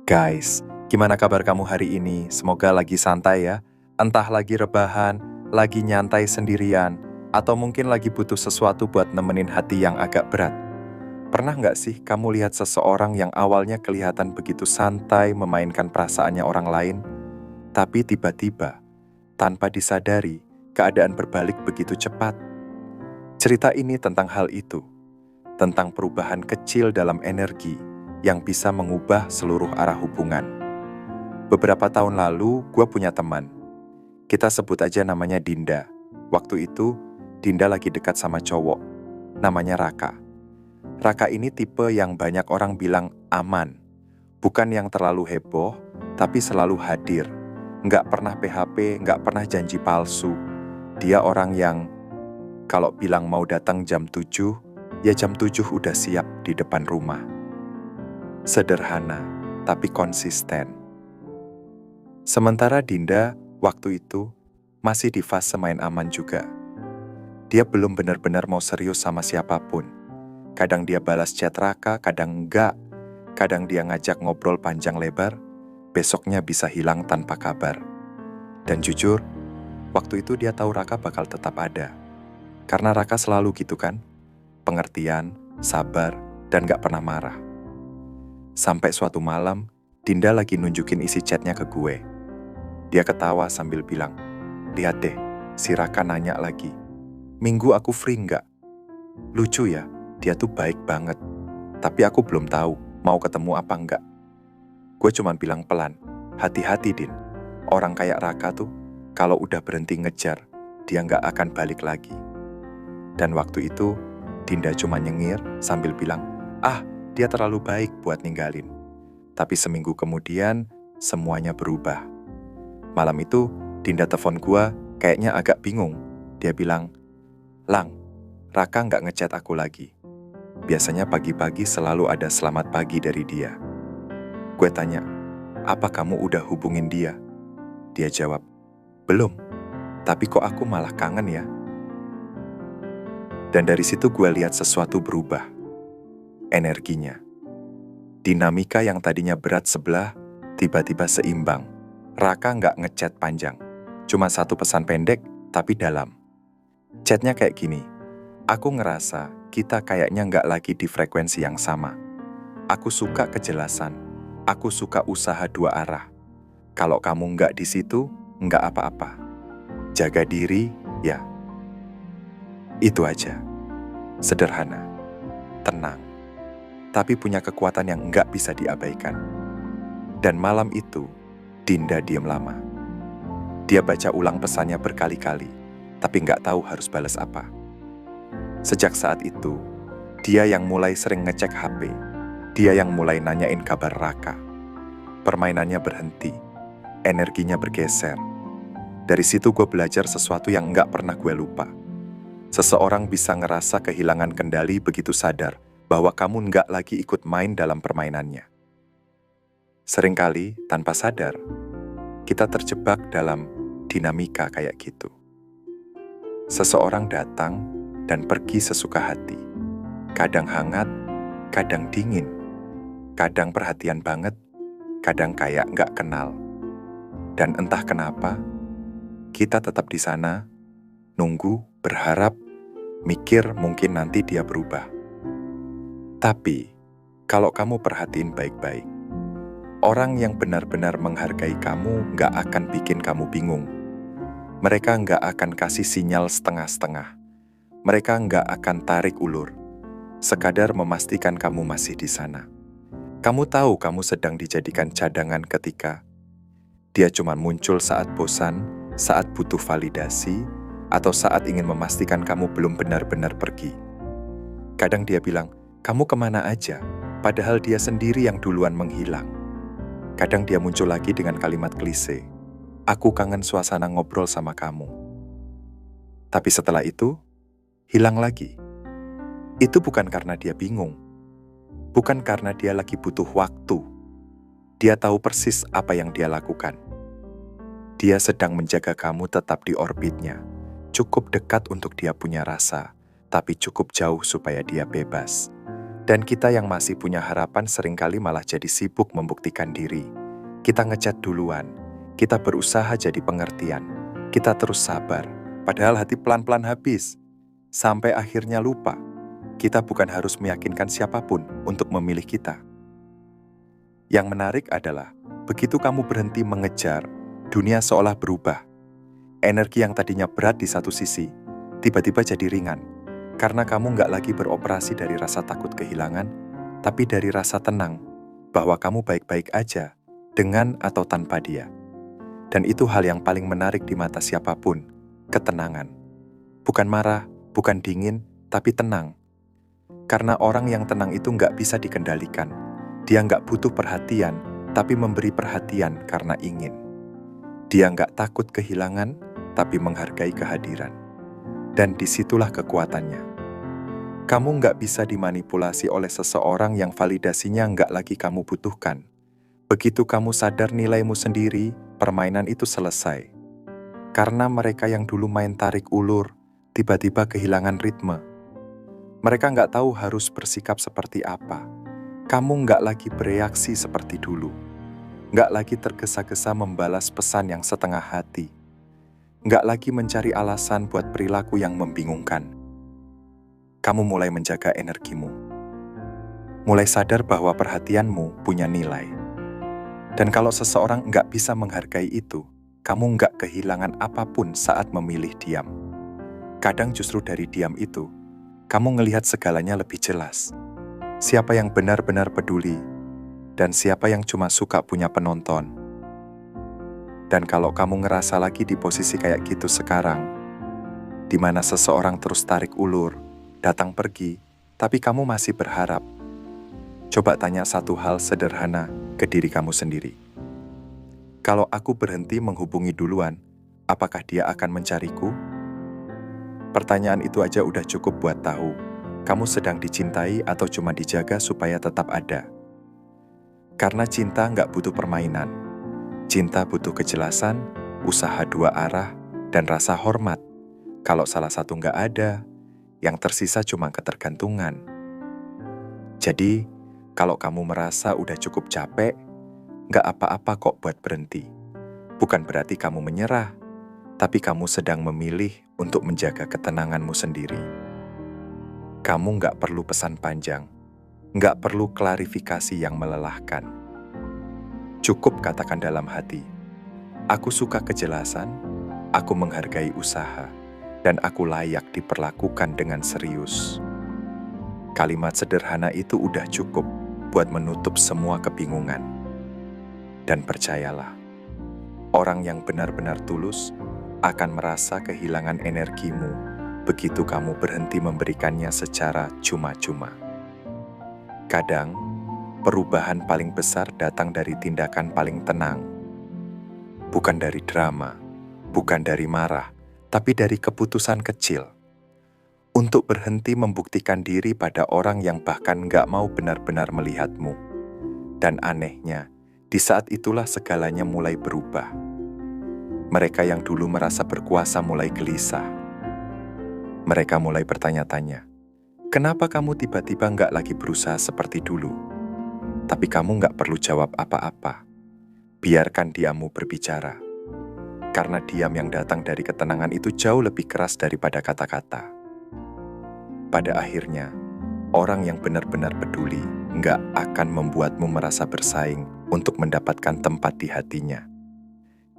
Guys, gimana kabar kamu hari ini? Semoga lagi santai ya. Entah lagi rebahan, lagi nyantai sendirian, atau mungkin lagi butuh sesuatu buat nemenin hati yang agak berat. Pernah nggak sih kamu lihat seseorang yang awalnya kelihatan begitu santai memainkan perasaannya orang lain, tapi tiba-tiba, tanpa disadari, keadaan berbalik begitu cepat? Cerita ini tentang hal itu, tentang perubahan kecil dalam energi yang bisa mengubah seluruh arah hubungan. Beberapa tahun lalu, gue punya teman. Kita sebut aja namanya Dinda. Waktu itu, Dinda lagi dekat sama cowok. Namanya Raka. Raka ini tipe yang banyak orang bilang aman. Bukan yang terlalu heboh, tapi selalu hadir. Nggak pernah PHP, nggak pernah janji palsu. Dia orang yang kalau bilang mau datang jam 7, ya jam 7 udah siap di depan rumah. Sederhana, tapi konsisten. Sementara Dinda waktu itu masih di fase main aman juga. Dia belum benar-benar mau serius sama siapapun. Kadang dia balas chat Raka, kadang enggak. Kadang dia ngajak ngobrol panjang lebar, besoknya bisa hilang tanpa kabar. Dan jujur, waktu itu dia tahu Raka bakal tetap ada. Karena Raka selalu gitu kan, pengertian, sabar, dan gak pernah marah. Sampai suatu malam, Dinda lagi nunjukin isi chatnya ke gue. Dia ketawa sambil bilang, "Lihat deh, si Raka nanya lagi, minggu aku free nggak? Lucu ya, dia tuh baik banget. Tapi aku belum tahu mau ketemu apa enggak." Gue cuman bilang pelan, "Hati-hati Din, orang kayak Raka tuh kalau udah berhenti ngejar, dia nggak akan balik lagi." Dan waktu itu, Dinda cuma nyengir sambil bilang, "Ah, dia terlalu baik buat ninggalin." Tapi seminggu kemudian, semuanya berubah. Malam itu, Dinda telepon gue, kayaknya agak bingung. Dia bilang, "Lang, Raka nggak ngechat aku lagi. Biasanya pagi-pagi selalu ada selamat pagi dari dia." Gue tanya, "Apa kamu udah hubungin dia?" Dia jawab, "Belum, tapi kok aku malah kangen ya." Dan dari situ gue lihat sesuatu berubah. Energinya. Dinamika yang tadinya berat sebelah, tiba-tiba seimbang. Raka nggak ngechat panjang, cuma satu pesan pendek, tapi dalam. Chatnya kayak gini, "Aku ngerasa kita kayaknya nggak lagi di frekuensi yang sama. Aku suka kejelasan, aku suka usaha dua arah. Kalau kamu nggak di situ, nggak apa-apa. Jaga diri, ya." Itu aja. Sederhana, tenang, tapi punya kekuatan yang nggak bisa diabaikan. Dan malam itu, Dinda diam lama. Dia baca ulang pesannya berkali-kali, tapi nggak tahu harus balas apa. Sejak saat itu, dia yang mulai sering ngecek HP. Dia yang mulai nanyain kabar Raka. Permainannya berhenti, energinya bergeser. Dari situ gue belajar sesuatu yang nggak pernah gue lupa. Seseorang bisa ngerasa kehilangan kendali begitu sadar bahwa kamu nggak lagi ikut main dalam permainannya. Seringkali, tanpa sadar, kita terjebak dalam dinamika kayak gitu. Seseorang datang dan pergi sesuka hati. Kadang hangat, kadang dingin. Kadang perhatian banget, kadang kayak nggak kenal. Dan entah kenapa, kita tetap di sana, nunggu, berharap, mikir mungkin nanti dia berubah. Tapi, kalau kamu perhatiin baik-baik, orang yang benar-benar menghargai kamu nggak akan bikin kamu bingung. Mereka nggak akan kasih sinyal setengah-setengah. Mereka nggak akan tarik ulur. Sekadar memastikan kamu masih di sana. Kamu tahu kamu sedang dijadikan cadangan ketika dia cuma muncul saat bosan, saat butuh validasi, atau saat ingin memastikan kamu belum benar-benar pergi. Kadang dia bilang, "Kamu kemana aja?" Padahal dia sendiri yang duluan menghilang. Kadang dia muncul lagi dengan kalimat klise, "Aku kangen suasana ngobrol sama kamu." Tapi setelah itu, hilang lagi. Itu bukan karena dia bingung. Bukan karena dia lagi butuh waktu. Dia tahu persis apa yang dia lakukan. Dia sedang menjaga kamu tetap di orbitnya. Cukup dekat untuk dia punya rasa, tapi cukup jauh supaya dia bebas. Dan kita yang masih punya harapan seringkali malah jadi sibuk membuktikan diri. Kita ngechat duluan, kita berusaha jadi pengertian, kita terus sabar, padahal hati pelan-pelan habis. Sampai akhirnya lupa, kita bukan harus meyakinkan siapapun untuk memilih kita. Yang menarik adalah, begitu kamu berhenti mengejar, dunia seolah berubah. Energi yang tadinya berat di satu sisi, tiba-tiba jadi ringan. Karena kamu nggak lagi beroperasi dari rasa takut kehilangan, tapi dari rasa tenang, bahwa kamu baik-baik aja, dengan atau tanpa dia. Dan itu hal yang paling menarik di mata siapapun, ketenangan. Bukan marah, bukan dingin, tapi tenang. Karena orang yang tenang itu nggak bisa dikendalikan. Dia nggak butuh perhatian, tapi memberi perhatian karena ingin. Dia nggak takut kehilangan, tapi menghargai kehadiran. Dan disitulah kekuatannya. Kamu nggak bisa dimanipulasi oleh seseorang yang validasinya nggak lagi kamu butuhkan. Begitu kamu sadar nilaimu sendiri, permainan itu selesai. Karena mereka yang dulu main tarik ulur, tiba-tiba kehilangan ritme. Mereka nggak tahu harus bersikap seperti apa. Kamu nggak lagi bereaksi seperti dulu. Nggak lagi tergesa-gesa membalas pesan yang setengah hati. Nggak lagi mencari alasan buat perilaku yang membingungkan. Kamu mulai menjaga energimu. Mulai sadar bahwa perhatianmu punya nilai. Dan kalau seseorang nggak bisa menghargai itu, kamu nggak kehilangan apapun saat memilih diam. Kadang justru dari diam itu, kamu ngelihat segalanya lebih jelas. Siapa yang benar-benar peduli, dan siapa yang cuma suka punya penonton. Dan kalau kamu ngerasa lagi di posisi kayak gitu sekarang, di mana seseorang terus tarik ulur, datang pergi, tapi kamu masih berharap, coba tanya satu hal sederhana ke diri kamu sendiri. Kalau aku berhenti menghubungi duluan, apakah dia akan mencariku? Pertanyaan itu aja udah cukup buat tahu, kamu sedang dicintai atau cuma dijaga supaya tetap ada. Karena cinta nggak butuh permainan. Cinta butuh kejelasan, usaha dua arah, dan rasa hormat. Kalau salah satu nggak ada, yang tersisa cuma ketergantungan. Jadi, kalau kamu merasa udah cukup capek, nggak apa-apa kok buat berhenti. Bukan berarti kamu menyerah, tapi kamu sedang memilih untuk menjaga ketenanganmu sendiri. Kamu nggak perlu pesan panjang, nggak perlu klarifikasi yang melelahkan. Cukup katakan dalam hati, aku suka kejelasan, aku menghargai usaha, dan aku layak diperlakukan dengan serius. Kalimat sederhana itu udah cukup buat menutup semua kebingungan. Dan percayalah, orang yang benar-benar tulus akan merasa kehilangan energimu begitu kamu berhenti memberikannya secara cuma-cuma. Kadang, perubahan paling besar datang dari tindakan paling tenang. Bukan dari drama, bukan dari marah, tapi dari keputusan kecil. Untuk berhenti membuktikan diri pada orang yang bahkan nggak mau benar-benar melihatmu. Dan anehnya, di saat itulah segalanya mulai berubah. Mereka yang dulu merasa berkuasa mulai gelisah. Mereka mulai bertanya-tanya, kenapa kamu tiba-tiba nggak lagi berusaha seperti dulu? Tapi kamu nggak perlu jawab apa-apa. Biarkan diammu berbicara. Karena diam yang datang dari ketenangan itu jauh lebih keras daripada kata-kata. Pada akhirnya, orang yang benar-benar peduli nggak akan membuatmu merasa bersaing untuk mendapatkan tempat di hatinya.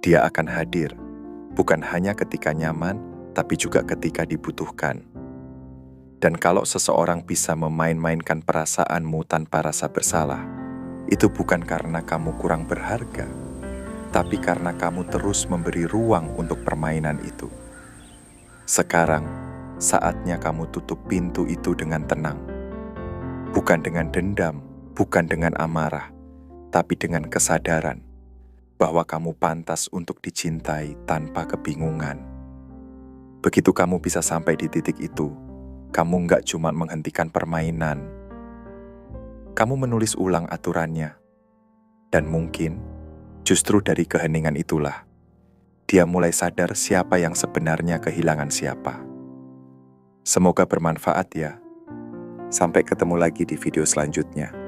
Dia akan hadir, bukan hanya ketika nyaman, tapi juga ketika dibutuhkan. Dan kalau seseorang bisa memain-mainkan perasaanmu tanpa rasa bersalah, itu bukan karena kamu kurang berharga, tapi karena kamu terus memberi ruang untuk permainan itu. Sekarang, saatnya kamu tutup pintu itu dengan tenang. Bukan dengan dendam, bukan dengan amarah, tapi dengan kesadaran bahwa kamu pantas untuk dicintai tanpa kebingungan. Begitu kamu bisa sampai di titik itu, kamu nggak cuma menghentikan permainan, kamu menulis ulang aturannya. Dan mungkin, justru dari keheningan itulah, dia mulai sadar siapa yang sebenarnya kehilangan siapa. Semoga bermanfaat ya. Sampai ketemu lagi di video selanjutnya.